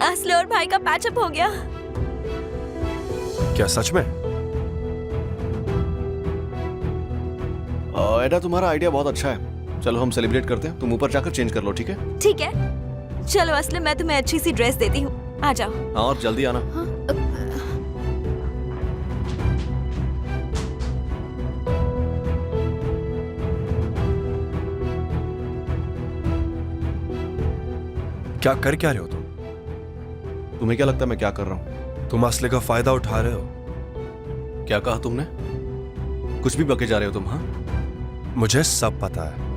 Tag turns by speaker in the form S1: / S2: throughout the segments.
S1: असले और भाई का पैचअप हो गया।
S2: क्या सच में?
S3: एडा, तुम्हारा आइडिया बहुत अच्छा है। चलो हम सेलिब्रेट करते हैं। तुम ऊपर जाकर चेंज कर लो, ठीक है?
S1: ठीक है, चलो असले मैं तुम्हें अच्छी सी ड्रेस देती हूँ, आ जाओ।
S3: हाँ, और जल्दी आना।
S2: क्या कर क्या रहे हो तुम?
S3: तुम्हें क्या लगता है मैं क्या कर रहा हूँ?
S2: तुम असले का फायदा उठा रहे हो।
S3: क्या कहा तुमने? कुछ भी बके जा रहे हो तुम? हाँ,
S2: मुझे सब पता है।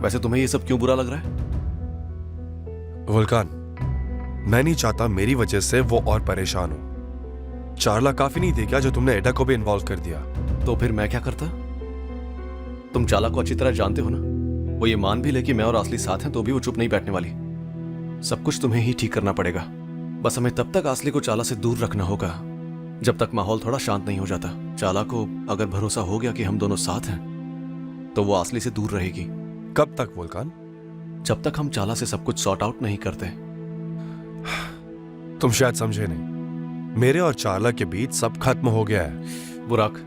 S3: वैसे तुम्हें ये सब क्यों बुरा लग रहा है?
S2: वुल्कान, मैं नहीं चाहता मेरी वजह से वो और परेशान हो। चार्ला काफी नहीं थी क्या जो तुमने एडा को भी इन्वॉल्व कर दिया?
S3: तो फिर मैं क्या करता? तुम चाला को अच्छी तरह जानते हो ना। वो ये मान भी ले कि मैं और आसली साथ हैं तो भी वो चुप नहीं बैठने वाली। सब कुछ तुम्हें ही ठीक करना पड़ेगा। बस हमें तब तक आसली को चाला से दूर रखना होगा जब तक माहौल थोड़ा शांत नहीं हो जाता। चाला को अगर भरोसा हो गया कि हम दोनों साथ हैं तो वो आसली से दूर रहेगी।
S2: कब तक वुल्कान?
S3: जब तक हम चाला से सब कुछ सॉर्ट आउट नहीं करते।
S2: तुम शायद समझे नहीं, मेरे और चार्ला के बीच सब खत्म हो गया है।
S3: बुराक,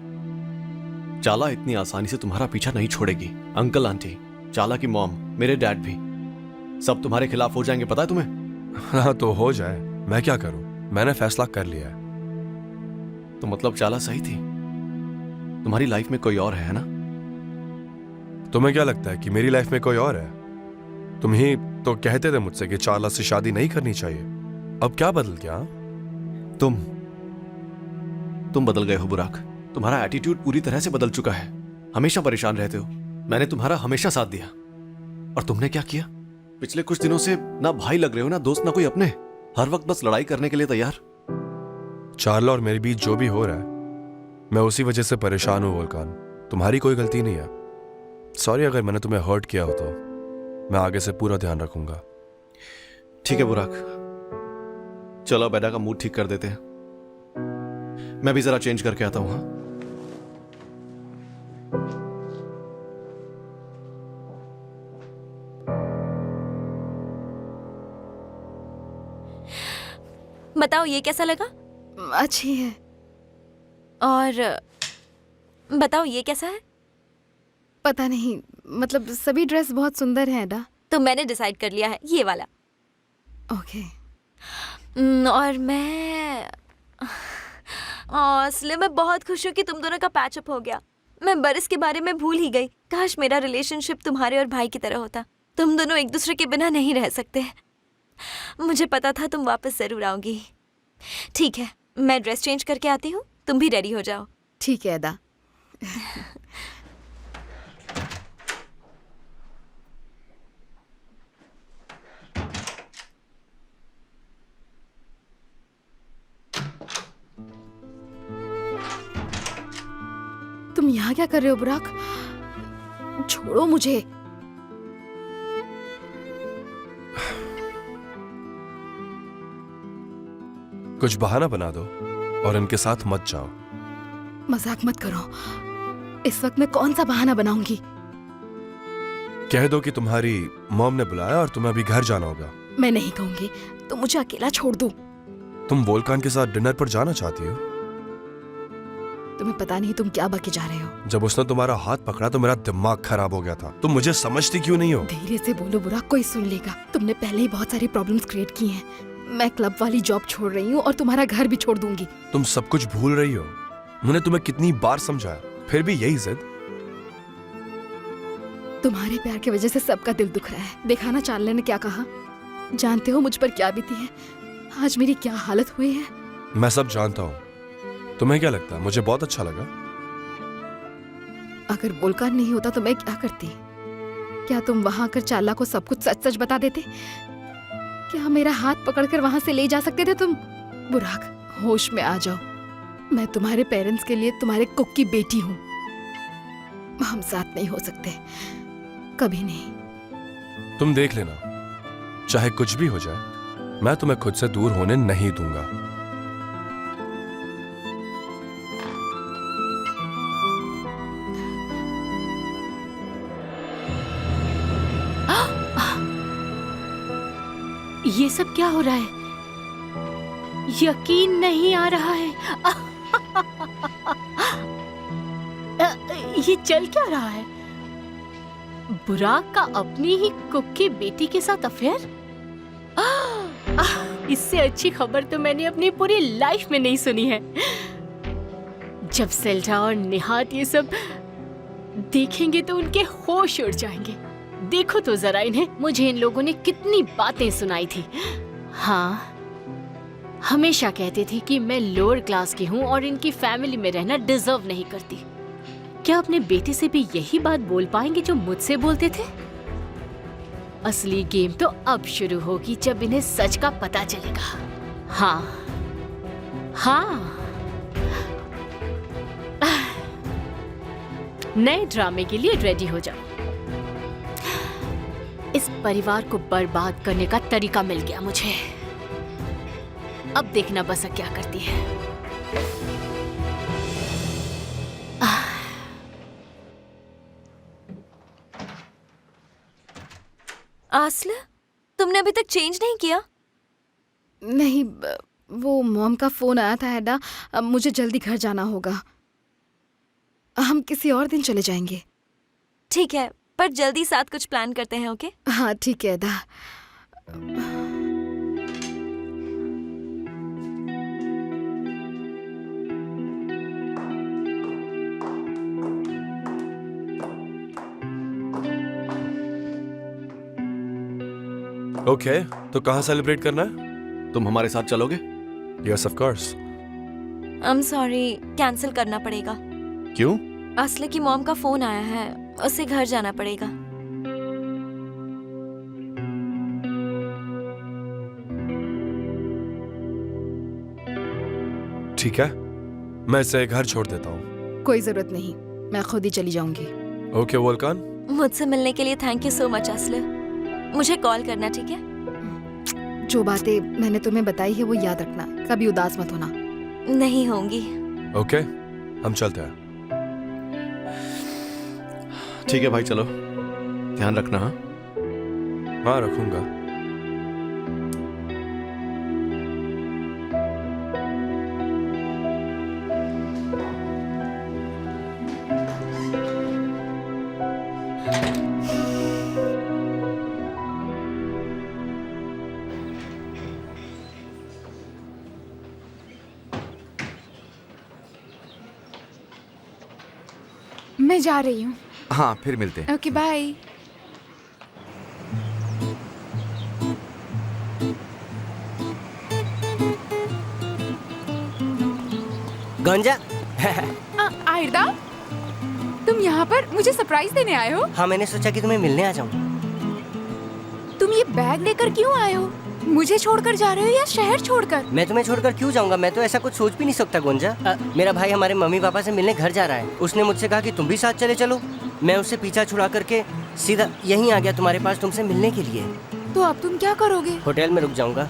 S3: चाला इतनी आसानी से तुम्हारा पीछा नहीं छोड़ेगी। अंकल, आंटी, चाला की मॉम, मेरे डैड भी सब तुम्हारे खिलाफ हो जाएंगे, पता है तुम्हें?
S2: हाँ तो हो जाए, मैं क्या करूं? मैंने फैसला कर लिया है।
S3: तो मतलब चाला सही थी? तुम्हारी लाइफ में कोई और है ना?
S2: तुम्हें क्या लगता है कि मेरी लाइफ में कोई और है? तुम ही तो कहते थे मुझसे कि चार्ला से शादी नहीं करनी चाहिए। अब क्या बदल गया?
S3: तुम बदल गए हो बुराक। तुम्हारा एटीट्यूड पूरी तरह से बदल चुका है। हमेशा परेशान रहते हो। मैंने तुम्हारा हमेशा साथ दिया और तुमने क्या किया? पिछले कुछ दिनों से ना भाई लग रहे हो, ना दोस्त, ना कोई अपने। हर वक्त बस लड़ाई करने के लिए तैयार।
S2: चार्ला और मेरे बीच जो भी हो रहा है, मैं उसी वजह से परेशान हूं वुल्कान। तुम्हारी कोई गलती नहीं है। सॉरी अगर मैंने तुम्हें हर्ट किया हो तो। मैं आगे से पूरा ध्यान रखूंगा।
S3: ठीक है बुराक, चलो बेटा का मूड ठीक कर देते हैं। मैं भी जरा चेंज करके आता हूं। हाँ,
S1: बताओ ये कैसा लगा?
S4: अच्छी है।
S1: और बताओ ये कैसा है?
S4: पता नहीं, मतलब सभी ड्रेस बहुत सुंदर है एडा।
S1: तो मैंने डिसाइड कर लिया है, ये वाला।
S4: ओके।
S1: और मैं असली मैं बहुत खुश हूँ कि तुम दोनों का पैचअप हो गया। मैं बरिस के बारे में भूल ही गई। काश मेरा रिलेशनशिप तुम्हारे और भाई की तरह होता। तुम दोनों एक दूसरे के बिना नहीं रह सकते। मुझे पता था तुम वापस जरूर आओगी। ठीक है, मैं ड्रेस चेंज करके आती हूँ, तुम भी रेडी हो जाओ।
S4: ठीक है एडा। तुम यहाँ क्या कर रहे हो बुराक? छोड़ो मुझे।
S2: कुछ बहाना बना दो और इनके साथ मत जाओ।
S4: मजाक मत करो। इस वक्त मैं कौन सा बहाना बनाऊंगी?
S2: कह दो कि तुम्हारी मॉम ने बुलाया और तुम्हें अभी घर जाना होगा।
S4: मैं नहीं कहूंगी, तो मुझे अकेला छोड़ दो।
S2: तुम वोल्कान के साथ डिनर पर जाना चाहती हो?
S4: तुम्हें पता नहीं तुम क्या बके जा रहे हो।
S2: जब उसने तुम्हारा हाथ पकड़ा तो मेरा दिमाग खराब हो गया था। तुम मुझे समझती क्यों नहीं हो?
S4: धीरे से बोलो बुराक, कोई सुन लेगा। तुमने पहले ही बहुत सारी प्रॉब्लम्स क्रिएट की हैं। मैं क्लब वाली जॉब छोड़ रही हूँ और तुम्हारा घर भी छोड़ दूंगी।
S2: तुम सब कुछ भूल रही हो। मैंने तुम्हें कितनी बार समझाया, फिर भी यही जिद।
S4: तुम्हारे प्यार की वजह से सबका दिल दुख रहा है। देखा ना चार्ले ने क्या कहा। जानते हो मुझ पर क्या बीती है, आज मेरी क्या हालत हुई है।
S2: मैं सब जानता हूँ। तुम्हें क्या लगता है मुझे बहुत अच्छा लगा?
S4: अगर वोल्कान नहीं होता तो मैं क्या करती? क्या तुम वहां आकर चार्ला को सब कुछ सच सच बता देते? क्या मेरा हाथ पकड़कर वहां से ले जा सकते थे तुम? बुराक, होश में आ जाओ। मैं तुम्हारे पेरेंट्स के लिए तुम्हारे कुक की बेटी हूँ। हम साथ नहीं हो सकते, कभी नहीं।
S2: तुम देख लेना, चाहे कुछ भी हो जाए, मैं तुम्हें खुद से दूर होने नहीं दूंगा।
S5: ये सब क्या हो रहा है? यकीन नहीं आ रहा है। ये चल क्या रहा है? बुराक का अपनी ही कुक की बेटी के साथ अफेयर? इससे अच्छी खबर तो मैंने अपनी पूरी लाइफ में नहीं सुनी है। जब सेल्डा और निहात ये सब देखेंगे तो उनके होश उड़ जाएंगे। देखो तो जरा इन्हें, मुझे इन लोगों ने कितनी बातें सुनाई थी। हाँ, हमेशा कहते थे कि मैं लोअर क्लास की हूँ और इनकी फैमिली में रहना डिजर्व नहीं करती। क्या अपने बेटे से भी यही बात बोल पाएंगे जो मुझसे बोलते थे? असली गेम तो अब शुरू होगी जब इन्हें सच का पता चलेगा। हाँ हाँ, नए ड्रामे के लिए रेडी हो जाओ। इस परिवार को बर्बाद करने का तरीका मिल गया मुझे। अब देखना बस क्या करती है।
S1: आसला, तुमने अभी तक चेंज नहीं किया?
S4: नहीं, वो मॉम का फोन आया था एडा। अब मुझे जल्दी घर जाना होगा। हम किसी और दिन चले जाएंगे।
S1: ठीक है, पर जल्दी साथ कुछ प्लान करते हैं, ओके?
S4: हाँ ठीक है एडा।
S2: ओके, तो कहाँ सेलिब्रेट करना है?
S3: तुम हमारे साथ चलोगे?
S2: Yes of course.
S1: I am sorry, cancel करना पड़ेगा।
S3: क्यों?
S1: असले की मॉम का फोन आया है, उसे घर जाना पड़ेगा।
S2: ठीक है, मैं इसे घर छोड़ देता हूँ।
S4: कोई जरूरत नहीं, मैं खुद ही चली जाऊंगी।
S2: Okay Volkan.
S1: मुझसे मिलने के लिए थैंक यू सो मच असले। मुझे कॉल करना, ठीक है?
S4: जो बातें मैंने तुम्हें बताई है वो याद रखना, कभी उदास मत होना।
S1: नहीं होंगी।
S2: ओके, हम चलते हैं।
S3: ठीक है भाई, चलो। ध्यान रखना। हाँ,
S2: हाँ रखूंगा।
S6: मैं जा रही हूँ।
S7: हाँ, फिर मिलते हैं।
S6: Okay bye.
S8: गंजा।
S6: आयरदा, तुम यहाँ पर मुझे सरप्राइज देने आए हो?
S8: हाँ, मैंने सोचा कि तुम्हें मिलने आ जाऊं।
S6: तुम ये बैग लेकर क्यों आए हो? मुझे छोड़कर जा रहे हो या शहर छोड़कर?
S8: मैं तुम्हें छोड़कर क्यों जाऊंगा? मैं तो ऐसा कुछ सोच भी नहीं सकता गुंजा। मेरा भाई हमारे मम्मी पापा से मिलने घर जा रहा है। उसने मुझसे कहा कि तुम भी साथ चले चलो। मैं उससे पीछा छुड़ा करके सीधा यहीं आ गया तुम्हारे पास तुमसे मिलने के लिए।
S6: तो अब तुम क्या करोगे?
S8: होटल में रुक जाऊंगा।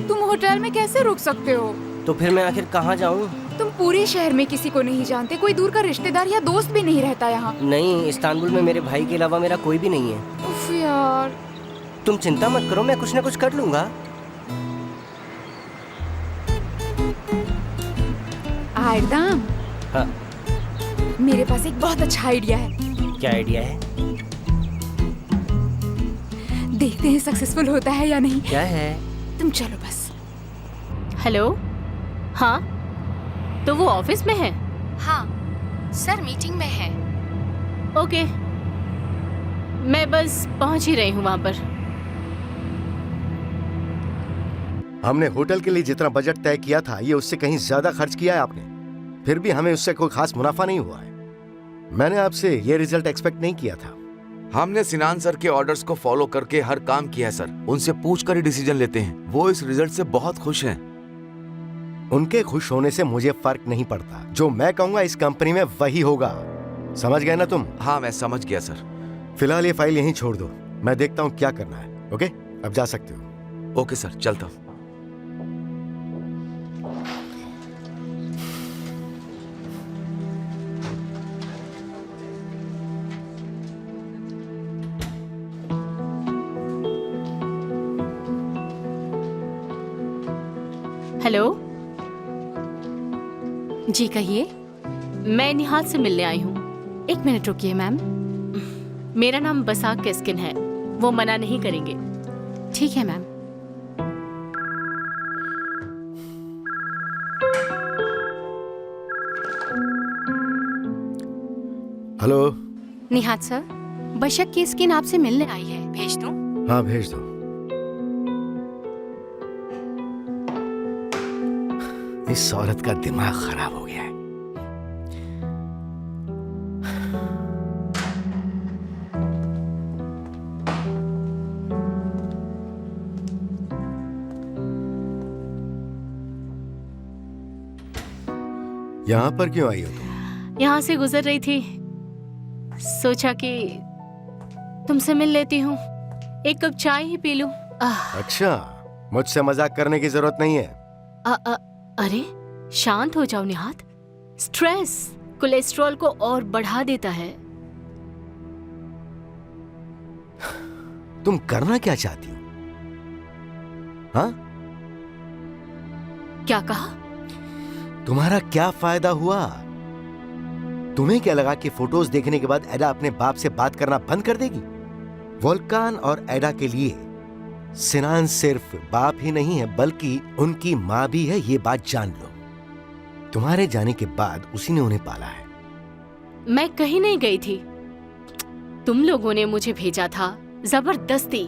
S6: तुम होटल में कैसे रुक सकते हो?
S8: तो फिर मैं आखिर कहाँ जाऊँ?
S6: तुम पूरे शहर में किसी को नहीं जानते, कोई दूर का रिश्तेदार या दोस्त भी नहीं रहता यहाँ।
S8: नहीं, इस्तांबुल में मेरे भाई के अलावा मेरा कोई भी नहीं है।
S6: उफ यार।
S8: तुम चिंता मत करो, मैं कुछ न कुछ कर लूंगा।
S6: आयरदा,
S8: हाँ,
S6: मेरे पास एक बहुत अच्छा आइडिया है।
S8: क्या आइडिया है?
S6: देखते हैं सक्सेसफुल होता है या नहीं।
S8: क्या है?
S6: तुम चलो बस।
S5: हेलो। हाँ, तो वो ऑफिस में है?
S6: हाँ सर, मीटिंग में है।
S5: ओके, मैं बस पहुंच ही रही हूँ वहाँ पर।
S9: हमने होटल के लिए जितना बजट तय किया था, ये उससे कहीं ज्यादा खर्च किया है आपने। फिर भी हमें उससे कोई खास मुनाफा नहीं हुआ है। मैंने आपसे ये रिजल्ट एक्सपेक्ट नहीं किया था।
S7: हमने सिनान सर के ऑर्डर्स को फॉलो करके हर काम किया है सर। उनसे पूछकर ही डिसीजन लेते हैं। वो इस रिजल्ट से बहुत खुश हैं।
S9: उनके खुश होने से मुझे फर्क नहीं पड़ता। जो मैं कहूंगा इस कंपनी में वही होगा। समझ गए ना तुम?
S7: हाँ, मैं समझ गया सर।
S9: फिलहाल ये फाइल यहीं छोड़ दो, मैं देखता हूँ क्या करना है। ओके, अब जा सकते हो।
S7: ओके सर, चलता हूँ।
S5: हेलो जी, कहिए। मैं निहात से मिलने आई हूँ।
S4: 1 मिनट रुकिए मैम।
S5: मेरा नाम बसाक केस्किन है, वो मना नहीं करेंगे।
S4: ठीक है मैम।
S9: हेलो।
S4: निहात सर, बशक की स्किन आपसे मिलने आई है, भेज दूं?
S9: हाँ भेज दो। इस औरत का दिमाग खराब हो गया है। यहाँ पर क्यों आई हो तुम?
S5: यहाँ से गुजर रही थी, सोचा कि तुमसे मिल लेती हूँ, 1 कप चाय ही पी लूं।
S9: अच्छा, मुझसे मजाक करने की जरूरत नहीं है।
S5: अरे शांत हो जाओ निहात, स्ट्रेस कोलेस्ट्रॉल को और बढ़ा देता है।
S9: तुम करना क्या चाहती हो? हाँ?
S5: क्या कहा?
S9: तुम्हारा क्या फायदा हुआ? तुम्हें क्या लगा कि फोटोज देखने के बाद एडा अपने बाप से बात करना बंद कर देगी? वोल्कान और एडा के लिए सिनान सिर्फ बाप ही नहीं है, बल्कि उनकी माँ भी है, ये बात जान लो। तुम्हारे जाने के बाद उसी ने उन्हें पाला है।
S5: मैं कहीं नहीं गई थी, तुम लोगों ने मुझे भेजा था जबरदस्ती।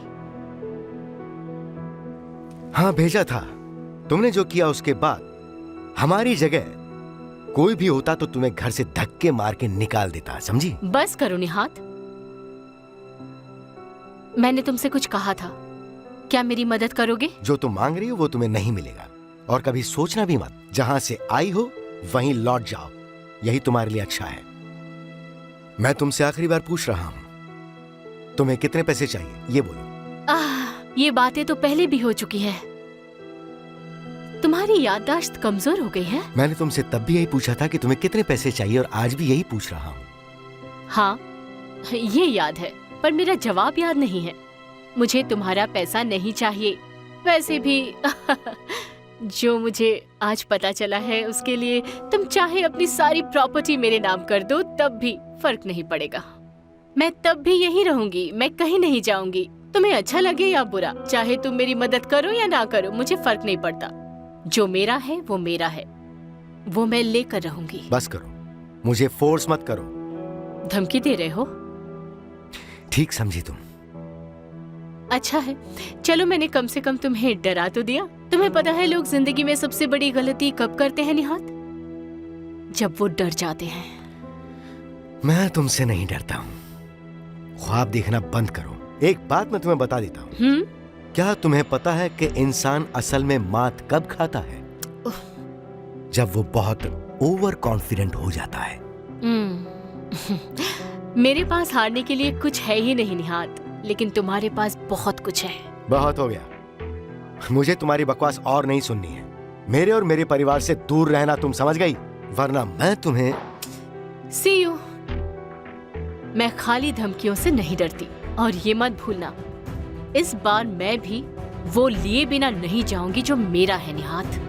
S9: हाँ भेजा था। तुमने जो किया उसके बाद हमारी जगह कोई भी होता तो तुम्हें घर से धक्के मार के निकाल देता, समझी?
S5: बस करो निहात, मैंने तुमसे कुछ कहा था, क्या मेरी मदद करोगे?
S9: जो तुम मांग रही हो वो तुम्हें नहीं मिलेगा, और कभी सोचना भी मत। जहां से आई हो वहीं लौट जाओ, यही तुम्हारे लिए अच्छा है। मैं तुमसे आखिरी बार पूछ रहा हूं, तुम्हें कितने पैसे चाहिए ये बोलो।
S5: ये बातें तो पहले भी हो चुकी है, तुम्हारी याददाश्त कमजोर हो गई है।
S9: मैंने तुमसे तब भी यही पूछा था कि तुम्हें कितने पैसे चाहिए, और आज भी यही पूछ रहा हूं।
S5: हाँ ये याद है, पर मेरा जवाब याद नहीं है। मुझे तुम्हारा पैसा नहीं चाहिए। वैसे भी जो मुझे आज पता चला है उसके लिए तुम चाहे अपनी सारी प्रॉपर्टी मेरे नाम कर दो, तब भी फर्क नहीं पड़ेगा। मैं तब भी यही रहूंगी, मैं कहीं नहीं जाऊंगी। तुम्हें अच्छा लगे या बुरा, चाहे तुम मेरी मदद करो या ना करो, मुझे फर्क नहीं पड़ता। जो मेरा है वो मेरा है, वो मैं लेकर रहूंगी।
S9: बस करो, मुझे फोर्स मत करो।
S5: धमकी दे रहे हो?
S9: ठीक समझी तुम।
S5: अच्छा है, चलो मैंने कम से कम तुम्हें डरा तो दिया। तुम्हें पता है लोग जिंदगी में सबसे बड़ी गलती कब करते हैं निहात? जब वो डर जाते हैं।
S9: मैं तुमसे नहीं डरता हूं। ख्वाब देखना बंद करो। एक बात मैं तुम्हें बता देता हूं। क्या तुम्हें पता है कि इंसान असल में मात कब खाता है? जब वो बहुत ओवर कॉन्फिडेंट हो जाता है।
S5: मेरे पास हारने के लिए कुछ है ही नहीं निहात, लेकिन तुम्हारे पास बहुत कुछ है।
S9: बहुत हो गया, मुझे तुम्हारी बकवास और नहीं सुननी है। मेरे और मेरे परिवार से दूर रहना, तुम समझ गई? वरना मैं तुम्हें।
S5: See you। मैं खाली धमकियों से नहीं डरती, और ये मत भूलना, इस बार मैं भी वो लिए बिना नहीं जाऊंगी जो मेरा है निहात।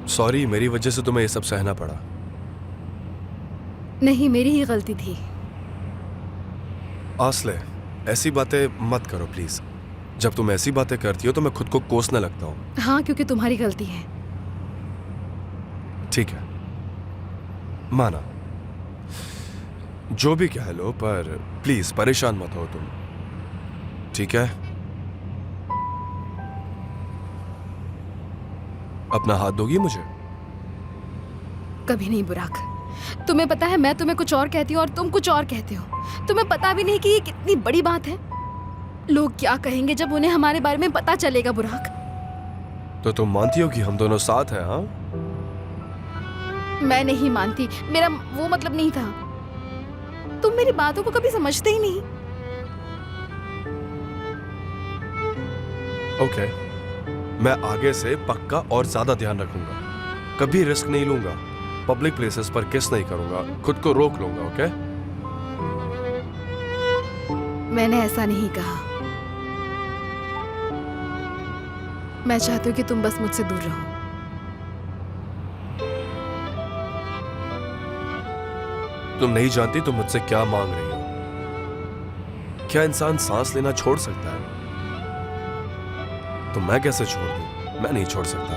S2: सॉरी, मेरी वजह से तुम्हें ये सब सहना पड़ा।
S4: नहीं, मेरी ही गलती थी।
S2: आसले, ऐसी बातें मत करो प्लीज। जब तुम ऐसी बातें करती हो तो मैं खुद को कोसने लगता हूँ।
S4: हाँ, क्योंकि तुम्हारी गलती है।
S2: ठीक है, माना, जो भी कह लो, पर प्लीज परेशान मत हो तुम, ठीक है? अपना हाथ दोगी मुझे?
S4: कभी नहीं बुराक। तुम्हें पता है, मैं तुम्हें कुछ और कहती हूँ और तुम कुछ और कहते हो। तुम्हें पता भी नहीं कि ये कितनी बड़ी बात है। लोग क्या कहेंगे जब उन्हें हमारे बारे में पता चलेगा बुराक?
S2: तो तुम मानती हो कि हम दोनों साथ हैं? हाँ,
S4: मैं नहीं मानती, मेरा वो मतलब नहीं था। तुम मेरी बातों को कभी समझते ही नहीं।
S2: ओके, मैं आगे से पक्का और ज्यादा ध्यान रखूंगा। कभी रिस्क नहीं लूंगा, पब्लिक प्लेसेस पर किस नहीं करूंगा, खुद को रोक लूंगा। ओके?
S4: मैंने ऐसा नहीं कहा। मैं चाहती हूँ कि तुम बस मुझसे दूर रहो।
S2: तुम नहीं जानती तुम मुझसे क्या मांग रही हो। क्या इंसान सांस लेना छोड़ सकता है? तो मैं कैसे छोड़ दूं? मैं नहीं छोड़ सकता।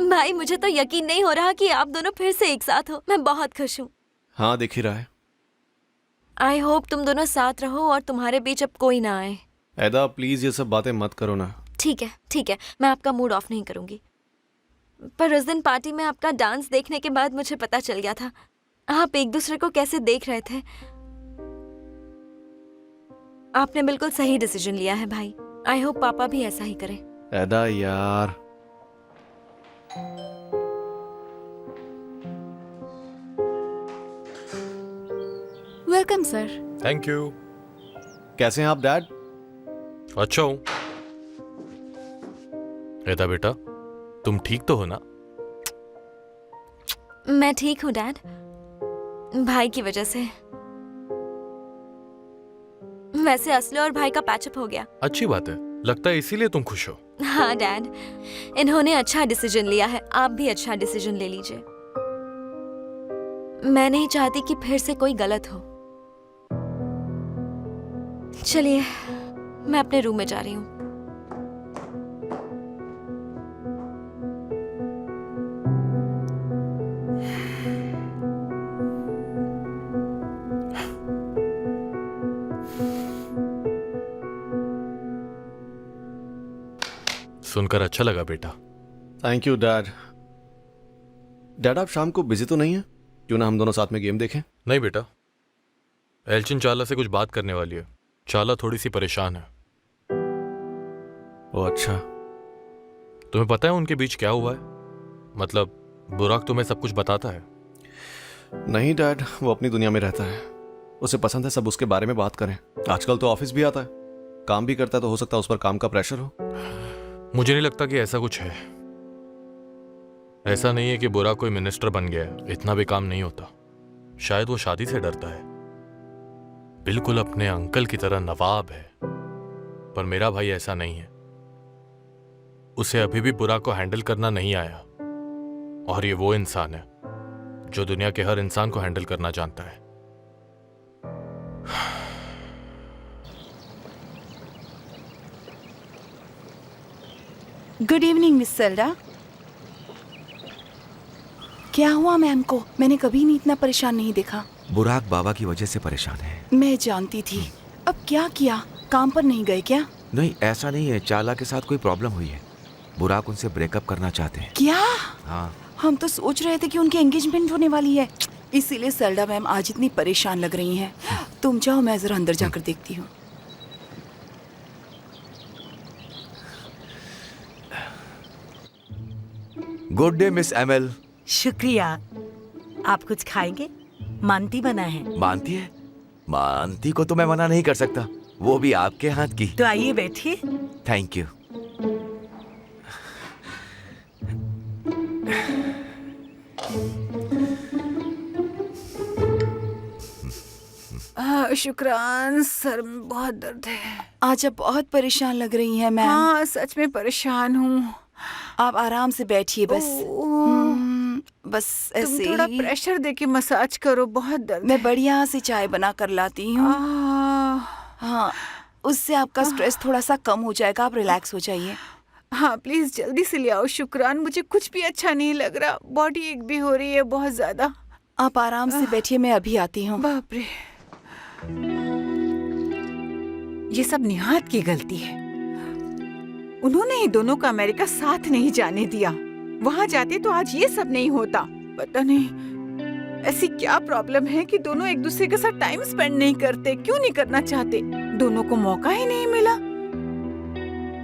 S1: भाई मुझे तो यकीन नहीं हो रहा कि आप दोनों फिर से एक साथ हो। मैं बहुत खुश हूँ।
S3: हाँ, दिख ही रहा है।
S1: आई होप तुम दोनों साथ रहो और तुम्हारे बीच अब कोई ना आए।
S3: ऐदा प्लीज ये सब बातें मत करो ना।
S1: ठीक है, ठीक है, मैं आपका मूड ऑफ नहीं करूंगी। पर उस दिन पार्टी में आपका डांस देखने के बाद मुझे पता चल गया था आप एक दूसरे को कैसे देख रहे थे। आपने बिल्कुल सही डिसीजन लिया है भाई। आई होप पापा भी ऐसा ही करें।
S3: ऐदा यार,
S6: वेलकम सर।
S2: Thank you.
S3: कैसे हैं आप डैड?
S10: अच्छा हूं। ऐदा बेटा, तुम ठीक तो हो ना?
S1: मैं ठीक हूँ डैड, भाई की वजह से। वैसे असलो और भाई का पैचअप हो गया।
S10: अच्छी बात है, लगता है इसीलिए तुम खुश हो।
S1: हाँ डैड, इन्होंने अच्छा डिसीजन लिया है। आप भी अच्छा डिसीजन ले लीजिए। मैं नहीं चाहती कि फिर से कोई गलत हो। चलिए, मैं अपने रूम में जा रही हूँ।
S10: सुनकर अच्छा लगा बेटा।
S3: Thank you dad. डैड आप शाम को बिजी तो नहीं है? क्यों ना हम दोनों साथ में गेम देखें?
S10: नहीं बेटा, एल्चिन चाला से कुछ बात करने वाली है। चाला थोड़ी सी परेशान है।
S3: ओ अच्छा।
S10: तुम्हें पता है उनके बीच क्या हुआ है? मतलब बुराक तुम्हें सब कुछ बताता है?
S3: नहीं डैड, वो अपनी दुनिया में रहता है। उसे पसंद है सब उसके बारे में बात करें। आजकल तो ऑफिस भी आता है, काम भी करता है, तो हो सकता है उस पर काम का प्रेशर हो।
S10: मुझे नहीं लगता कि ऐसा कुछ है। ऐसा नहीं है कि बुराक कोई मिनिस्टर बन गया है, इतना भी काम नहीं होता। शायद वो शादी से डरता है। बिल्कुल अपने अंकल की तरह नवाब है। पर मेरा भाई ऐसा नहीं है। उसे अभी भी बुराक को हैंडल करना नहीं आया। और ये वो इंसान है जो दुनिया के हर इंसान को हैंडल करना जानता है।
S6: Good evening miss Selda. क्या हुआ मैम को? मैंने कभी नहीं इतना परेशान नहीं देखा।
S7: बुराक बाबा की वजह से परेशान है।
S6: मैं जानती थी। अब क्या किया? काम पर नहीं गए क्या?
S7: नहीं, ऐसा नहीं है। चाला के साथ कोई प्रॉब्लम हुई है। बुराक उनसे ब्रेकअप करना चाहते हैं।
S6: क्या?
S7: हाँ।
S6: हम तो सोच रहे थे कि उनकी एंगेजमेंट होने वाली है, इसीलिए सेल्डा मैम आज इतनी परेशान लग रही हैं। तुम जाओ, मैं जरा अंदर जाकर देखती हूँ।
S7: Good day miss ML.
S11: शुक्रिया। आप कुछ खाएंगे? मानती बना है।
S7: मानती है? मानती को तो मैं मना नहीं कर सकता, वो भी आपके हाथ की।
S11: तो आइए बैठिए।
S7: Thank you.
S6: शुक्रान, सर में बहुत दर्द है। आज आप बहुत परेशान लग रही हैं मैम। हाँ, सच में परेशान हूँ। आप आराम से बैठिए बस। बस ऐसे
S12: तुम थोड़ा
S6: ही
S12: प्रेशर देके मसाज करो, बहुत दर्द
S6: मैं बढ़िया सी चाय बना कर लाती हूँ। हाँ, उससे आपका स्ट्रेस थोड़ा सा कम हो जाएगा। आप रिलैक्स हो जाइए।
S12: हाँ प्लीज जल्दी से ले आओ। शुक्रान, मुझे कुछ भी अच्छा नहीं लग रहा। बॉडी एक भी हो रही है बहुत ज्यादा।
S6: आप आराम से बैठिए, मैं अभी आती हूँ।
S12: बाप रे, ये सब निहात की गलती है। उन्होंने ही दोनों का अमेरिका साथ नहीं जाने दिया। वहां जाते तो आज ये सब नहीं होता। पता नहीं ऐसी क्या प्रॉब्लम है कि दोनों एक दूसरे के साथ टाइम स्पेंड नहीं करते? क्यों नहीं करना चाहते? दोनों को मौका ही नहीं मिला।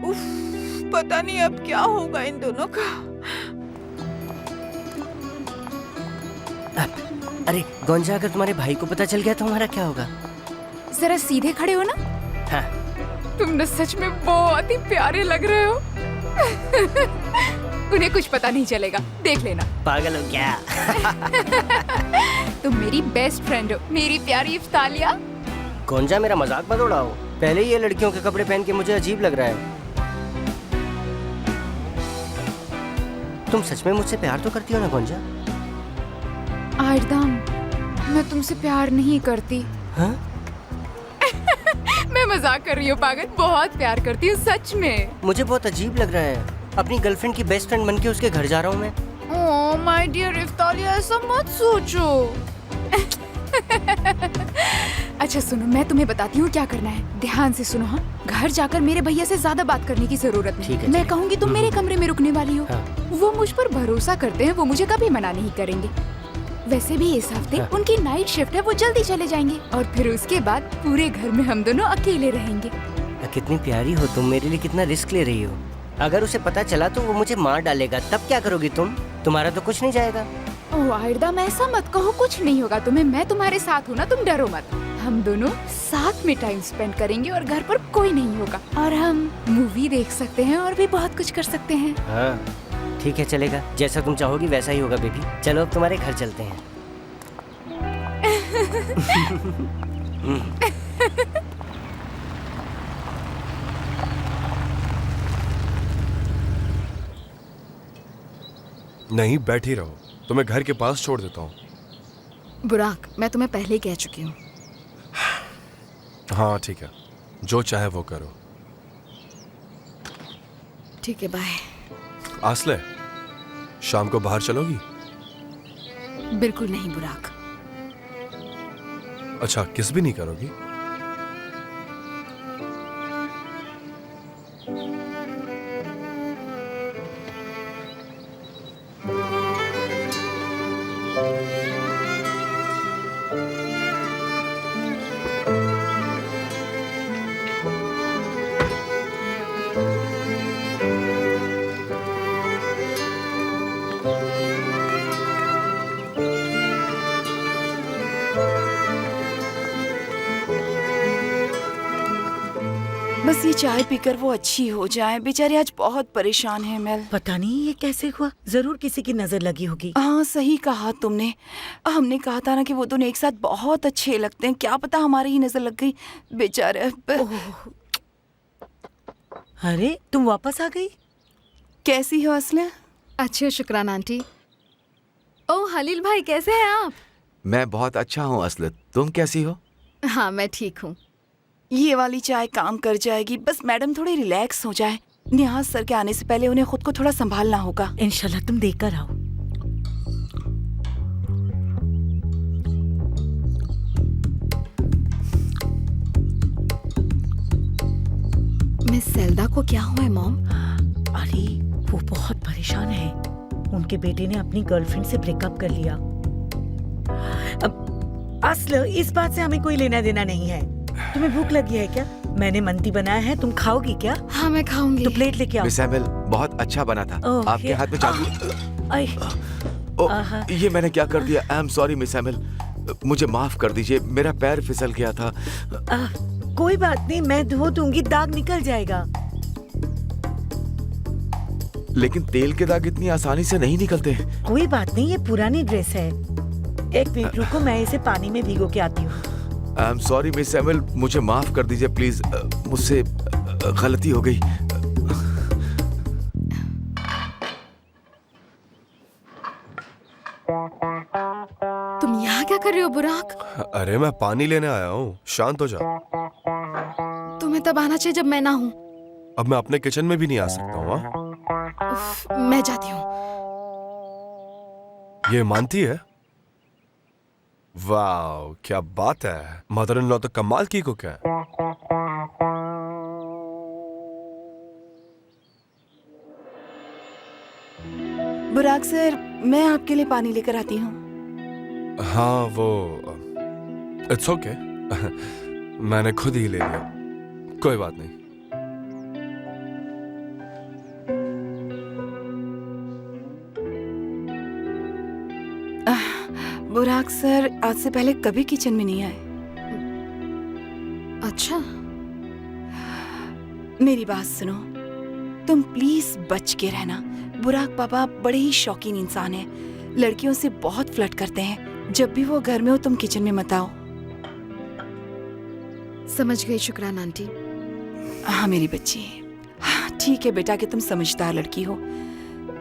S12: उफ, पता नहीं अब क्या होगा इन दोनों का।
S8: अरे गोंजा, अगर तुम्हारे भाई को पता चल गया तो हमारा क्या होगा?
S4: जरा सीधे खड़े हो ना।
S8: हाँ।
S4: तुम न सच में बहुत ही प्यारे लग रहे हो। उन्हें कुछ पता नहीं चलेगा, देख लेना।
S8: पागल हो क्या?
S4: तुम मेरी बेस्ट फ्रेंड हो, मेरी प्यारी इफ्तालिया।
S8: गोंजा, मेरा मजाक मत उड़ाओ। पहले ही ये लड़कियों के कपड़े पहन के मुझे अजीब लग रहा है। तुम सच में मुझसे प्यार तो करती हो ना गोंजा?
S4: आयरदाम, मैं तुमसे प्यार नहीं करती।
S8: हाँ?
S4: मैं मजाक कर रही हूँ पागल, बहुत प्यार करती हूँ सच में।
S8: मुझे बहुत अजीब लग रहा है, अपनी गर्लफ्रेंड की बेस्ट फ्रेंड बनके उसके घर जा रहा हूँ मैं।
S4: ओह माय डियर इफ्तालिया, ऐसा मत सोचो। अच्छा सुनो, मैं तुम्हें बताती हूँ क्या करना है। ध्यान से सुनो। हाँ, घर जाकर मेरे भैया से ज्यादा बात करने की जरूरत नहीं।
S8: ठीक है,
S4: मैं कहूँगी तुम मेरे कमरे में रुकने वाली हो।
S8: हाँ।
S4: वो मुझ पर भरोसा करते हैं, वो मुझे कभी मना नहीं करेंगे। वैसे भी इस हफ्ते
S8: हाँ।
S4: उनकी नाइट शिफ्ट है, वो जल्दी चले जाएंगे और फिर उसके बाद पूरे घर में हम दोनों अकेले रहेंगे।
S8: कितनी प्यारी हो तुम, मेरे लिए कितना रिस्क ले रही हो। अगर उसे पता चला तो वो मुझे मार डालेगा, तब क्या करोगी तुम? तुम्हारा तो कुछ नहीं जाएगा।
S4: ओह आयरदाम, ऐसा मत कहो, कुछ नहीं होगा तुम्हें। मैं तुम्हारे साथ हूँ ना, तुम डरो मत। हम दोनों साथ में टाइम स्पेंड करेंगे और घर पर कोई नहीं होगा और हम मूवी देख सकते हैं और भी बहुत कुछ कर सकते हैं।
S8: हाँ ठीक है, चलेगा। जैसा तुम चाहोगी वैसा ही होगा बेबी। चलो अब तुम्हारे घर चलते हैं।
S2: नहीं, बैठ ही रहो, तुम्हें घर के पास छोड़ देता हूँ।
S4: बुराक, मैं तुम्हें पहले ही कह चुकी हूँ।
S2: हाँ ठीक है, जो चाहे वो करो।
S4: ठीक है, बाय।
S2: आसले, शाम को बाहर चलोगी?
S4: बिल्कुल नहीं बुराक।
S2: अच्छा, किस भी नहीं करोगी?
S6: बस ये चाय पीकर वो अच्छी हो जाए। बेचारे आज बहुत परेशान है मेल।
S11: पता नहीं ये कैसे हुआ, जरूर किसी की नजर लगी होगी।
S6: हाँ सही कहा तुमने। हमने कहा था ना कि वो दोनों एक साथ बहुत अच्छे लगते हैं। क्या पता हमारी ही नजर लग गई। बेचारे।
S11: अरे तुम वापस आ गई?
S6: कैसी हो असले?
S4: अच्छे हो शुक्रान आंटी। ओह हलील भाई, कैसे हैं आप?
S7: मैं बहुत अच्छा हूँ असलत, तुम कैसी हो?
S4: हाँ मैं ठीक हूँ।
S6: ये वाली चाय काम कर जाएगी। बस मैडम थोड़ी रिलैक्स हो जाए। निहाज सर के आने से पहले उन्हें खुद को थोड़ा संभालना होगा।
S11: इंशाल्लाह तुम देकर आओ।
S4: मिस सेल्दा को क्या हुआ है मॉम?
S11: अरे वो बहुत परेशान है। उनके बेटे ने अपनी गर्लफ्रेंड से ब्रेकअप कर लिया। अब असल इस बात से हमें कोई लेना देना नहीं है। तुम्हें भूख लगी है क्या? मैंने मंती बनाया है, तुम खाओगी क्या?
S4: हाँ मैं खाऊंगी।
S11: तो प्लेट लेके आओ।
S7: मिस एमिल, बहुत अच्छा बना था।
S11: ओह,
S7: आपके
S11: ये-
S7: हाथ में चाकू।
S11: आहा।
S7: ये मैंने क्या कर दिया? I am sorry miss Emil, मुझे माफ कर दीजिए, मेरा पैर फिसल गया था।
S11: कोई बात नहीं, मैं धो दूंगी, दाग निकल जाएगा।
S7: लेकिन तेल के दाग इतनी आसानी से नहीं निकलते।
S11: कोई बात नहीं, ये पुरानी ड्रेस है। एक मिनट रुको, मैं इसे पानी में भिगो के आती हूँ।
S7: I am sorry miss Emil, मुझे माफ कर दीजिए प्लीज। मुझसे गलती हो गई।
S4: तुम यहाँ क्या कर रहे हो बुराक?
S2: अरे मैं पानी लेने आया हूँ, शांत हो जा।
S4: तुम्हें तब आना चाहिए जब मैं ना हूँ।
S2: अब मैं अपने किचन में भी नहीं आ सकता हूँ। हाँ?
S4: मैं जाती हूँ।
S2: ये मानती है? वाह क्या बात है, मदर इन लॉ तो कमाल की कुक है।
S6: बुराक सर, मैं आपके लिए पानी लेकर आती हूँ।
S2: हाँ वो इट्स ओके मैंने खुद ही ले लिया, कोई बात नहीं।
S6: बुराक सर आज से पहले कभी किचन में नहीं आए।
S4: अच्छा,
S6: मेरी बात सुनो, तुम प्लीज बच के रहना। बुराक पापा बड़े ही शौकीन इंसान हैं, लड़कियों से बहुत फ्लर्ट करते हैं। जब भी वो घर में हो तुम किचन में मत आओ।
S4: समझ गई शुक्राना आंटी।
S6: हाँ मेरी बच्ची, हाँ, ठीक है बेटा कि तुम समझदार लड़की हो,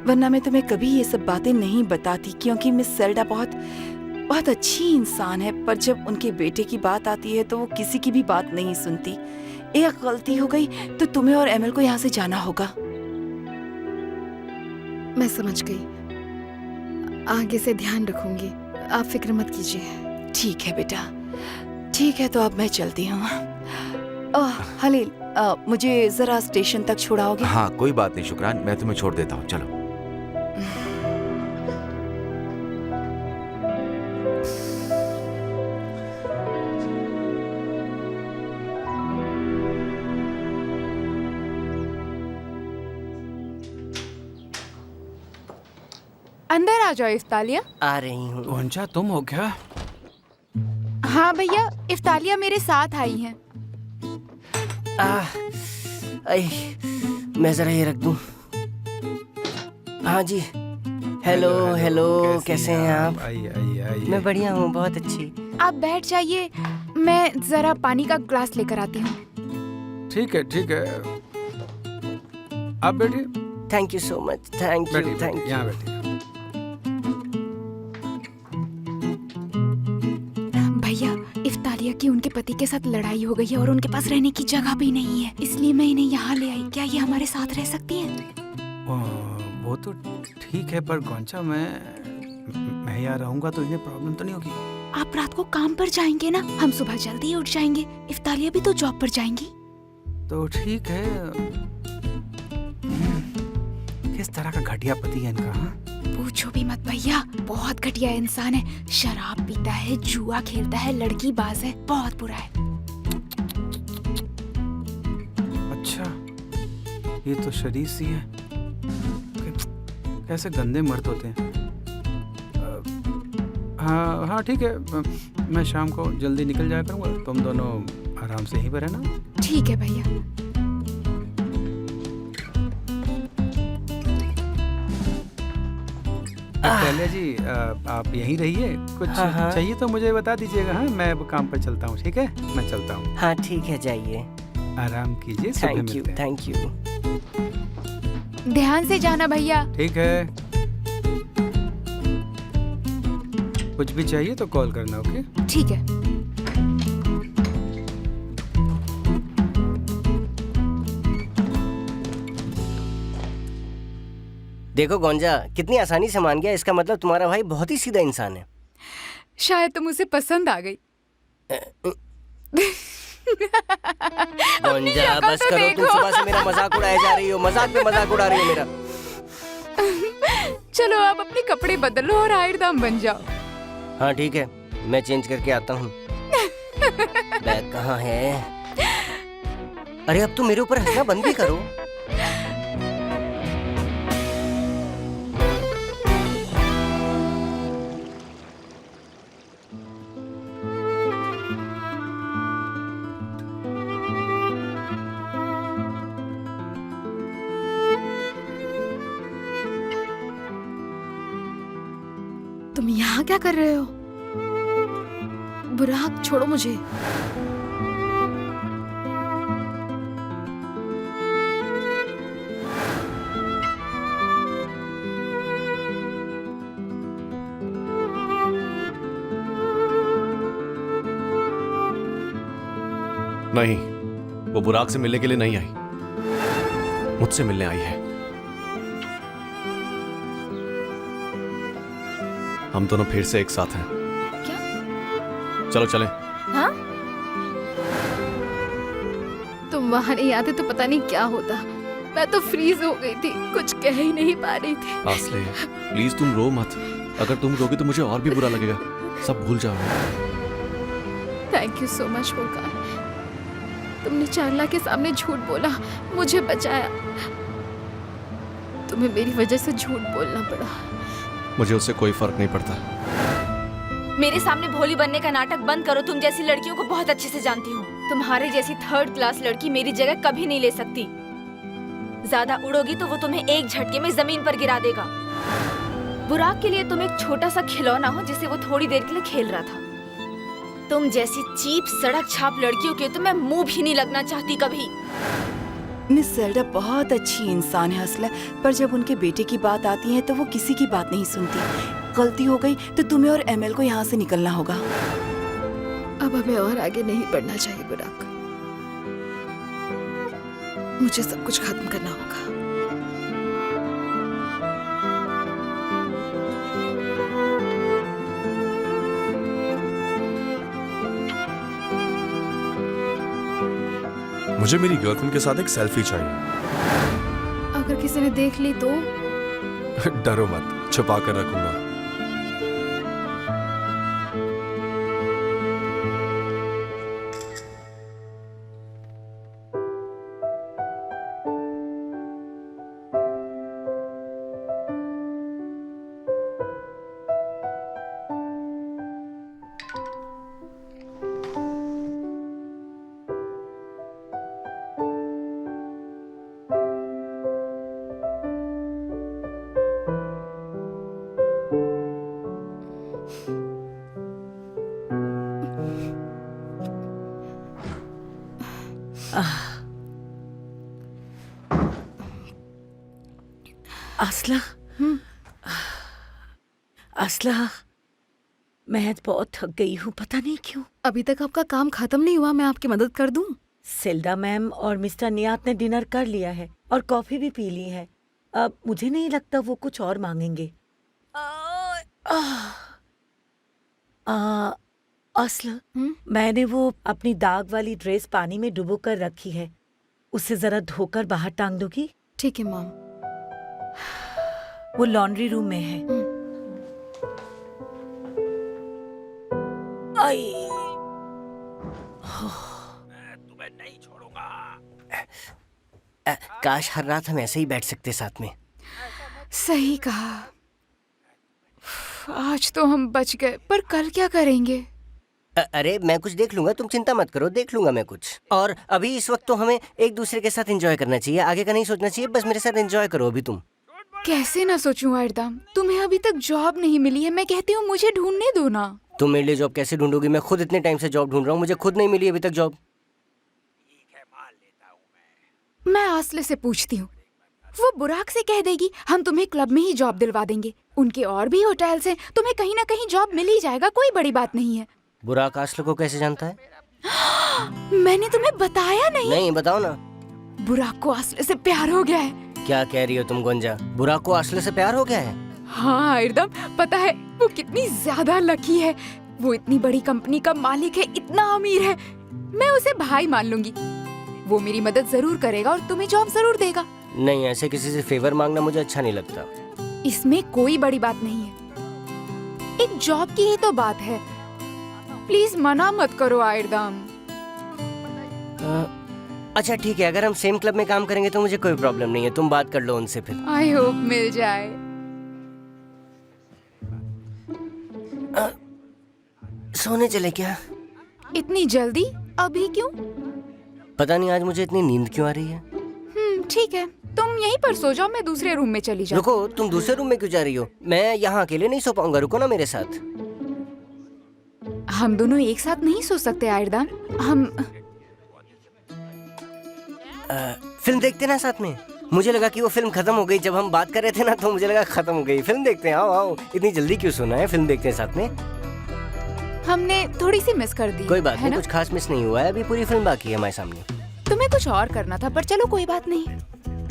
S6: वरना मैं तुम्हें कभी ये सब बातें नहीं बताती, क्योंकि मिस सेल्डा बहुत अच्छी इंसान है, पर जब उनके बेटे की बात आती है तो वो किसी की भी बात नहीं सुनती। एक गलती हो गई तो तुम्हें और एमएल को यहाँ से जाना होगा।
S4: मैं समझ गई, आगे से ध्यान रखूंगी, आप फिक्र मत कीजिए।
S6: ठीक है बेटा, ठीक है तो अब मैं चलती हूँ। हलील, मुझे जरा स्टेशन तक छुड़ाओगे?
S7: हाँ कोई बात नहीं शुक्रान, मैं तुम्हें छोड़ देता हूँ, चलो।
S12: अंदर आ जाओ इफ्तालिया।
S8: आ रही हूँ।
S13: गोंजा तुम हो क्या?
S12: हाँ भैया, इफ्तालिया मेरे साथ आई हैं।
S8: मैं जरा ये रख दूं। हाँ जी, हेलो हेलो, कैसे हैं आप?
S13: आई
S8: मैं बढ़िया हूँ, बहुत अच्छी।
S12: आप बैठ जाइए, मैं जरा पानी का ग्लास लेकर आती हूँ।
S13: ठीक है आप बैठिए।
S8: Thank you so much, thank you, thank you.
S13: यहाँ बैठिए।
S12: भैया, इफ्तालिया की उनके पति के साथ लड़ाई हो गई है और उनके पास रहने की जगह भी नहीं है, इसलिए मैं इन्हें यहाँ ले आई। क्या ये हमारे साथ रह सकती हैं?
S13: वो तो ठीक है, पर गोंजा मैं यहाँ रहूंगा तो इन्हें प्रॉब्लम तो नहीं होगी?
S12: आप रात को काम पर जाएंगे ना, हम सुबह जल्दी उठ जाएंगे। इफ्तालिया भी तो जॉब पर जाएंगी।
S13: तो ठीक है। किस तरह का घटिया पति है इनका? हाँ?
S12: पूछो भी मत भैया, बहुत घटिया इंसान है। शराब पीता है, जुआ खेलता है, लड़की बाज है, बहुत बुरा है।
S13: अच्छा, ये तो शरीफ सी है। कैसे गंदे मर्द होते हैं। हाँ ठीक है, मैं शाम को जल्दी निकल जाया करूँगा, तुम दोनों आराम से यहीं पर रहना।
S12: ठीक है भैया।
S13: पहले जी आप यहीं रहिए, कुछ
S8: हाँ।
S13: चाहिए तो मुझे बता दीजिएगा। हाँ, मैं अब काम पर चलता हूँ, ठीक है? मैं चलता हूँ।
S8: हाँ ठीक है, जाइए।
S13: आराम कीजिए, सुबह
S8: थैंक यू,
S13: मिलते हैं।
S8: Thank you.
S12: ध्यान से जाना भैया।
S13: ठीक है, कुछ भी चाहिए तो कॉल करना, ओके?
S12: ठीक है।
S8: देखो गोंजा, कितनी आसानी से मान गया। इसका मतलब तुम्हारा भाई बहुत ही सीधा इंसान है।
S12: शायद तुम उसे पसंद आ गई।
S8: गोंजा बस करो, तुम सुबह से मेरा मजाक उड़ाए जा रही हो, मजाक पे मजाक उड़ा रही हो मेरा।
S12: चलो आप अपने कपड़े बदलो और आयरदाम बन जाओ।
S8: हाँ ठीक है, मैं चेंज करके आता हूँ। बैग कहाँ है? अरे अब तुम मेरे ऊपर हंसना बंद भी करो।
S4: तुम यहाँ क्या कर रहे हो? बुराक, छोड़ो मुझे।
S3: नहीं, वो बुराक से मिलने के लिए नहीं आई, मुझसे मिलने आई है। हम दोनों फिर से एक साथ हैं।
S12: क्या?
S3: चलो चलें।
S12: हाँ?
S4: तुम वहां नहीं आते तो पता नहीं क्या होता। मैं तो फ्रीज हो गई थी, कुछ कह ही नहीं पा रही थी।
S3: आसले, प्लीज तुम रो मत। अगर तुम रोगी तो मुझे और भी बुरा लगेगा। सब भूल जाओ।
S4: Thank you so much Volkan. तुमने चार्ला के सामने झूठ बोला, मुझे बचाया। तुम्हें मेरी वजह से झूठ बोलना पड़ा।
S3: मुझे उससे कोई फर्क नहीं पड़ता।
S1: मेरे सामने भोली बनने का नाटक बंद करो। तुम जैसी लड़कियों को बहुत अच्छे से जानती हूँ। तुम्हारे जैसी 3rd क्लास लड़की मेरी जगह कभी नहीं ले सकती। ज्यादा उड़ोगी तो वो तुम्हें एक झटके में जमीन पर गिरा देगा। बुराक के लिए तुम एक छोटा सा खिलौना हो जिसे वो थोड़ी देर के लिए खेल रहा था। तुम जैसी चीप सड़क छाप लड़कियों के तो मैं मुंह भी नहीं लगना चाहती कभी।
S6: मिस सेल्डा बहुत अच्छी इंसान है असला, पर जब उनके बेटे की बात आती है तो वो किसी की बात नहीं सुनती। गलती हो गई तो तुम्हें और एमएल को यहाँ से निकलना होगा।
S4: अब हमें और आगे नहीं बढ़ना चाहिए बुराक। मुझे सब कुछ खत्म करना होगा।
S2: मुझे मेरी गर्लफ्रेंड के साथ एक सेल्फी चाहिए।
S4: अगर किसी ने देख ली तो?
S2: डरो मत, छुपा कर रखूंगा।
S11: असला, असला, मैं बहुत थक गई हूँ, पता नहीं क्यों।
S4: अभी तक आपका काम खत्म नहीं हुआ, मैं आपकी मदद कर दूं?
S11: सेल्डा मैम और मिस्टर नियात ने डिनर कर लिया है और कॉफी भी पी ली है। अब मुझे नहीं लगता वो कुछ और मांगेंगे। असला, मैंने वो अपनी दाग वाली ड्रेस पानी में डुबो कर रखी है, उसे जरा धोकर बाहर टांग दोगी?
S4: ठीक है मॉम।
S11: वो लॉन्ड्री रूम में है। आई,
S13: तुम्हें नहीं छोड़ूंगा।
S8: काश हर रात हम ऐसे ही बैठ सकते साथ में।
S4: सही कहा। आज तो हम बच गए, पर कल क्या करेंगे?
S8: अरे मैं कुछ देख लूंगा, तुम चिंता मत करो, देख लूंगा मैं कुछ। और अभी इस वक्त तो हमें एक दूसरे के साथ एंजॉय करना चाहिए, आगे का नहीं सोचना चाहिए। बस मेरे साथ एंजॉय करो अभी तुम।
S4: कैसे ना सोचूं आयरदाम, तुम्हें अभी तक जॉब नहीं मिली है। मैं कहती हूँ मुझे ढूंढने दो ना।
S8: तुम मेरे लिए जॉब कैसे ढूंढोगी? मैं खुद इतने टाइम से जॉब ढूंढ रहा हूँ, मुझे खुद नहीं मिली अभी तक जॉब।
S4: मैं आसले से पूछती हूँ, वो बुराक से कह देगी हम तुम्हें क्लब में ही जॉब दिलवा देंगे। उनके और भी होटल्स हैं, तुम्हें कहीं ना कहीं जॉब मिल ही जाएगा, कोई बड़ी बात नहीं है।
S8: बुराक आसले को कैसे जानता है?
S4: मैंने तुम्हें बताया नहीं।
S8: नहीं, बताओ ना।
S4: बुराक को आसले से प्यार हो गया है।
S8: क्या कह रही हो तुम गुंजा? बुराक को आसले से प्यार हो गया है?
S4: हाँ एकदम, पता है वो कितनी ज्यादा लकी है। वो इतनी बड़ी कंपनी का मालिक है, इतना अमीर है। मैं उसे भाई मान लूंगी। वो मेरी मदद जरूर करेगा और तुम्हें जॉब जरूर देगा।
S8: नहीं, ऐसे किसी से फेवर मांगना मुझे अच्छा नहीं लगता।
S4: इसमें कोई बड़ी बात नहीं है, एक जॉब की ही तो बात है। प्लीज मना मत करो आयरदाम।
S8: अच्छा ठीक है, अगर हम सेम क्लब में काम करेंगे तो मुझे कोई प्रॉब्लम नहीं है, तुम बात कर लो उनसे फिर।
S4: आई होप मिल जाए।
S8: सोने चले क्या?
S4: इतनी जल्दी? अभी क्यों?
S8: पता नहीं आज मुझे इतनी नींद क्यों आ रही है।
S4: ठीक है, तुम यहीं पर सो जाओ, मैं दूसरे रूम में चली जाऊँ।
S8: रुको, तुम दूसरे रूम में क्यों जा रही हो? मैं यहाँ अकेले नहीं सो पाऊंगा, रुको ना मेरे साथ।
S4: हम दोनों एक साथ नहीं सो सकते आयरदान। हम
S8: फिल्म देखते ना साथ में। मुझे लगा कि वो फिल्म खत्म हो गई, जब हम बात कर रहे थे ना तो मुझे लगा खत्म हो गई। फिल्म देखते हैं, आओ आओ, इतनी जल्दी क्यों सोना है? फिल्म देखते हैं साथ में।
S4: हमने थोड़ी सी मिस कर दी।
S8: कोई बात नहीं, कुछ खास मिस नहीं हुआ है, अभी पूरी फिल्म बाकी है हमारे सामने।
S4: तुम्हें कुछ और करना था, पर चलो कोई बात नहीं।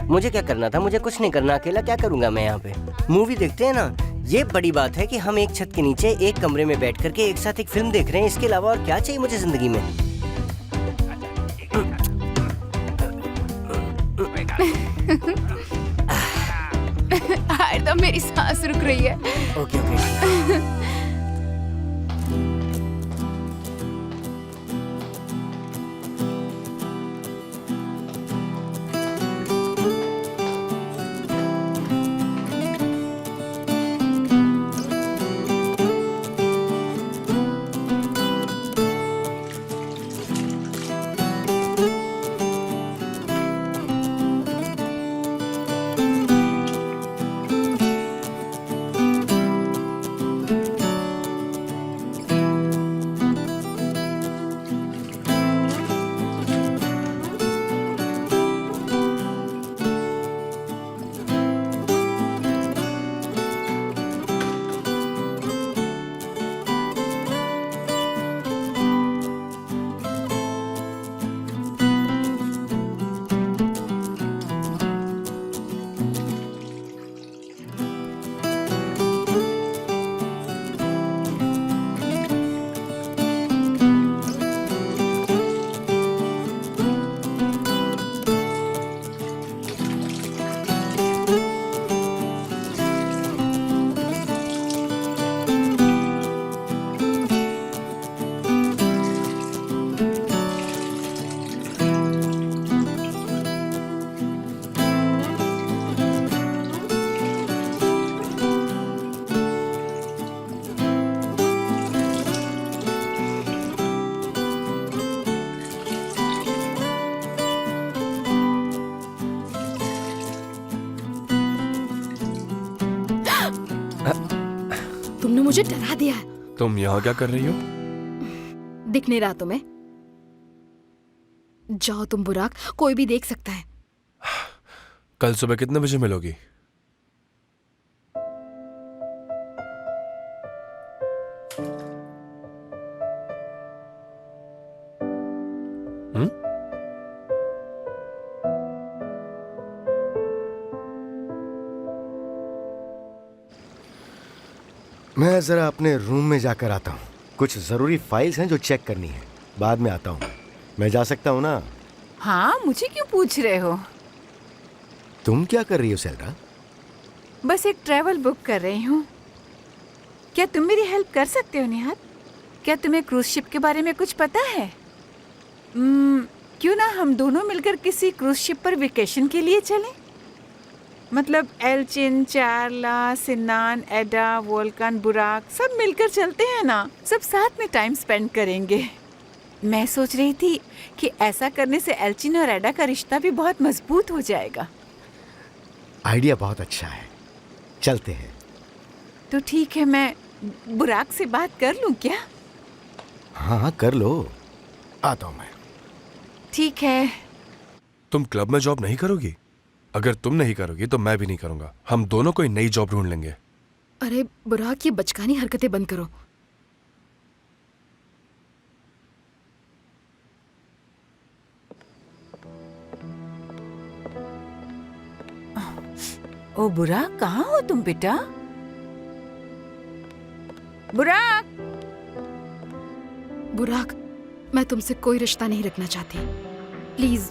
S8: मुझे क्या करना था? मुझे कुछ नहीं करना, अकेला क्या करूंगा मैं यहाँ पे? मूवी देखते हैं ना। ये बड़ी बात है कि हम एक छत के नीचे एक कमरे में बैठ करके एक साथ एक फिल्म देख रहे हैं। इसके अलावा और क्या चाहिए मुझे जिंदगी में?
S4: एकदम मेरी सांस रुक रही है।
S8: Okay okay.
S4: मुझे डरा दिया है।
S2: तुम यहाँ क्या कर रही हो?
S4: दिख नहीं रहा तुम्हें? जाओ तुम बुराक, कोई भी देख सकता है।
S2: कल सुबह कितने बजे मिलोगी?
S9: मैं जरा अपने रूम में जाकर आता हूँ। कुछ जरूरी फाइल्स हैं जो चेक करनी है। बाद में आता हूँ। मैं जा सकता हूँ ना?
S12: हाँ, मुझे क्यों पूछ रहे हो?
S9: तुम क्या कर रही हो सेल्डा?
S12: बस एक ट्रैवल बुक कर रही हूँ। क्या तुम मेरी हेल्प कर सकते हो निहार? क्या तुम्हें क्रूज शिप के बारे में कुछ पता है? क्यों ना हम दोनों मिलकर किसी क्रूज शिप पर वेकेशन के लिए चलें? मतलब एल्चिन, चारला, सिन्नान, एडा, वोल्कान, बुराक सब मिलकर चलते हैं ना। सब साथ में टाइम स्पेंड करेंगे। मैं सोच रही थी कि ऐसा करने से एल्चिन और एडा का रिश्ता भी बहुत मजबूत हो जाएगा।
S9: आइडिया बहुत अच्छा है, चलते हैं।
S12: तो ठीक है, मैं बुराक से बात कर लूं क्या?
S9: हाँ कर लो, आता हूँ मैं।
S12: ठीक है।
S2: तुम क्लब में जॉब नहीं करोगी? अगर तुम नहीं करोगी तो मैं भी नहीं करूंगा। हम दोनों कोई नई जॉब ढूंढ लेंगे।
S4: अरे बुराक, ये बचकानी हरकतें बंद करो।
S12: ओ बुराक, कहाँ हो तुम बेटा? बुराक!
S4: बुराक, मैं तुमसे कोई रिश्ता नहीं रखना चाहती। प्लीज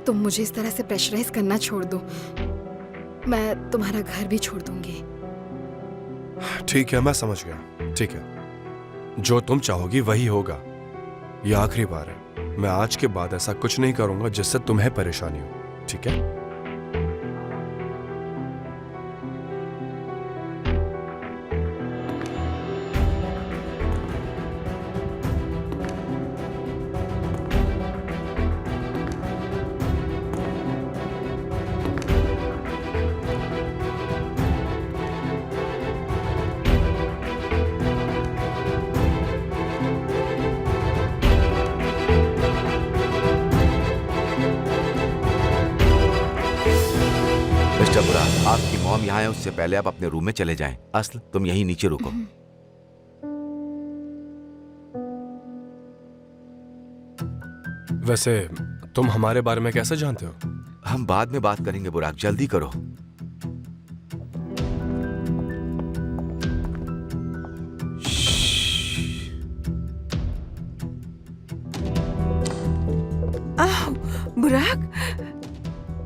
S4: तुम मुझे इस तरह से प्रेशराइज करना छोड़ दो। मैं तुम्हारा घर भी छोड़ दूंगी।
S2: ठीक है, मैं समझ गया। ठीक है, जो तुम चाहोगी वही होगा। ये आखिरी बार है। मैं आज के बाद ऐसा कुछ नहीं करूंगा जिससे तुम्हें परेशानी हो। ठीक है?
S7: मिस्टर बुराक, आपकी मॉम यहाँ है, उससे पहले आप अपने रूम में चले जाएं। अस्ल, तुम यहीं नीचे रुको।
S2: वैसे तुम हमारे बारे में कैसे जानते हो?
S7: हम बाद में बात करेंगे बुराक, जल्दी करो।
S12: बुराक,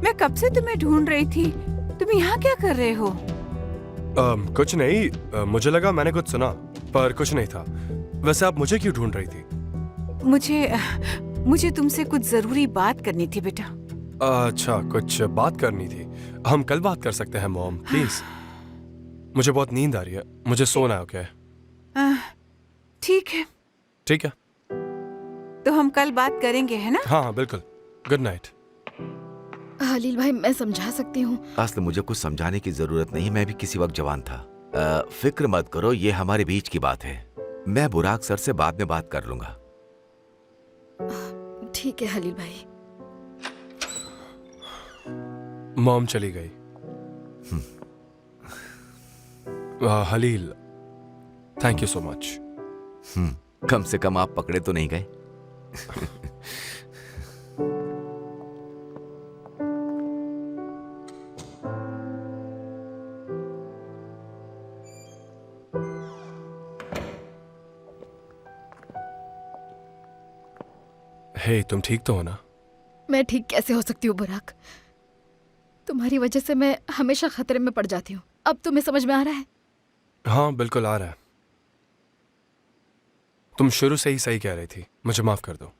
S12: मैं कब से तुम्हें ढूंढ रही थी। तुम यहाँ क्या कर रहे हो?
S2: कुछ नहीं। मुझे लगा मैंने कुछ सुना, पर कुछ नहीं था। वैसे आप मुझे क्यों ढूंढ रही थी?
S12: मुझे तुमसे कुछ जरूरी बात करनी थी बेटा।
S2: अच्छा, कुछ बात करनी थी। हम कल बात कर सकते हैं मॉम, प्लीज। मुझे बहुत नींद आ रही है, मुझे सोना है। ओके,
S12: ठीक है।
S2: ठीक है,
S12: तो हम कल बात करेंगे, है ना?
S2: हाँ हाँ बिल्कुल। Good night.
S4: हलील भाई, मैं समझा सकती हूँ।
S7: अस्ल, मुझे कुछ समझाने की जरूरत नहीं, मैं भी किसी वक्त जवान था। फिक्र मत करो, ये हमारे बीच की बात है। मैं बुराक सर से बाद में बात कर लूंगा।
S4: ठीक है हलील भाई।
S2: मॉम चली गई। हलील, थैंक यू सो मच।
S7: कम से कम आप पकड़े तो नहीं गए।
S2: हे, तुम ठीक तो हो ना?
S4: मैं ठीक कैसे हो सकती हूँ बुराक? तुम्हारी वजह से मैं हमेशा खतरे में पड़ जाती हूँ। अब तुम्हें समझ में आ रहा है?
S2: हाँ बिल्कुल आ रहा है। तुम शुरू से ही सही कह रही थी। मुझे माफ कर दो।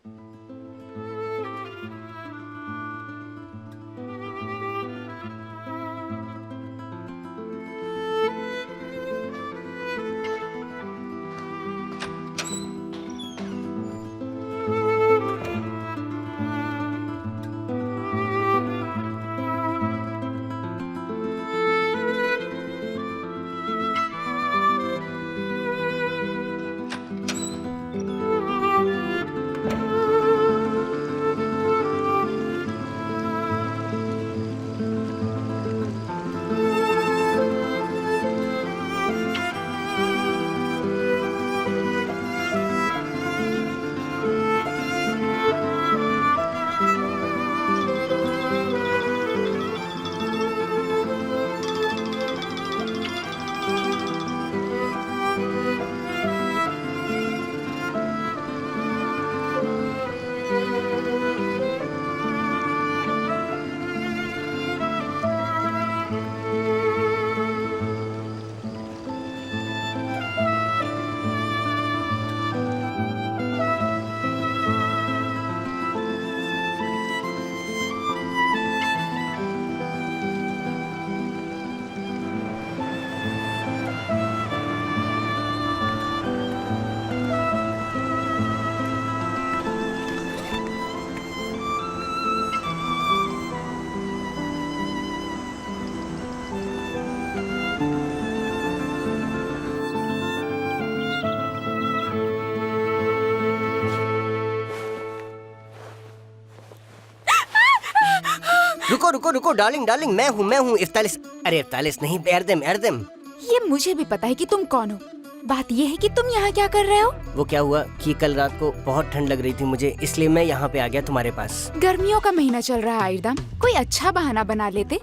S8: रुको रुको रुको डार्लिंग डार्लिंग, मैं हूँ इफ्तालिस। अरे इफ्तालिस नहीं, एर्देम एर्देम।
S6: ये मुझे भी पता है कि तुम कौन हो। बात ये है कि तुम यहाँ क्या कर रहे हो?
S8: वो क्या हुआ कि कल रात को बहुत ठंड लग रही थी मुझे, इसलिए मैं यहाँ पे आ गया तुम्हारे पास।
S6: गर्मियों का महीना चल रहा है आयरदम, कोई अच्छा बहाना बना लेते।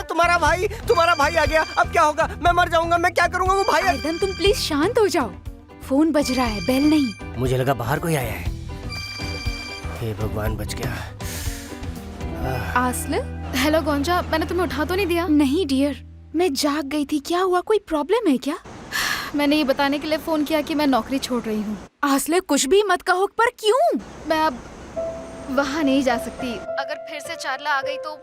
S8: तुम्हारा भाई आ गया, अब क्या होगा? मैं मर जाऊंगा, मैं क्या करूंगा? वो भाई
S6: आयरदम तुम प्लीज शांत हो जाओ। फोन बज रहा है, बेल नहीं।
S8: मुझे लगा बाहर कोई आया है। हे भगवान, बच गया।
S6: आस्ल?
S4: हेलो गोंजा, मैंने तुम्हें उठा तो नहीं दिया?
S6: नहीं डियर, मैं जाग गई थी। क्या हुआ, कोई प्रॉब्लम है क्या?
S4: मैंने ये बताने के लिए फोन किया कि मैं नौकरी छोड़ रही हूँ।
S6: आस्ले कुछ भी मत कहो, पर क्यों?
S4: मैं अब वहाँ नहीं जा सकती। अगर फिर से चार्ला आ गई तो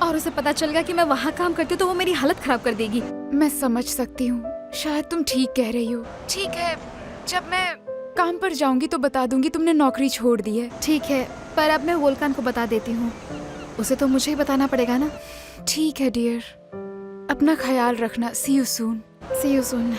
S4: और उसे पता चल गया कि मैं वहाँ काम करती हूँ तो वो मेरी हालत खराब कर देगी।
S6: मैं समझ सकती हूँ, शायद तुम ठीक कह रही हो। ठीक है, जब मैं काम पर जाऊंगी तो बता दूंगी तुमने नौकरी छोड़ दी है।
S4: ठीक है, पर अब मैं वोल्कान को बता देती हूँ। उसे तो मुझे ही बताना पड़ेगा ना।
S6: ठीक है डियर, अपना ख्याल रखना। See you soon.
S4: See you soon.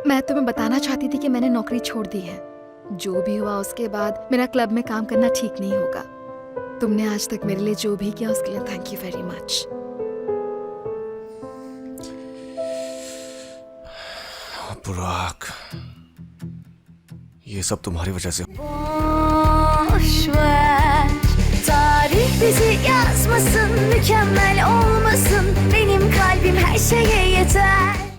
S4: मैं तुम्हें बताना चाहती थी कि मैंने नौकरी छोड़ दी है। जो भी हुआ उसके बाद मेरा क्लब में काम करना ठीक नहीं होगा। तुमने आज तक मेरे लिए जो भी किया उसके लिए थैंक यू वेरी मच।
S3: बुराक, ये सब तुम्हारी वजह से।
S1: Boş ver, tarih bizi yazmasın, mükemmel olmasın. Benim kalbim her şeye yeter.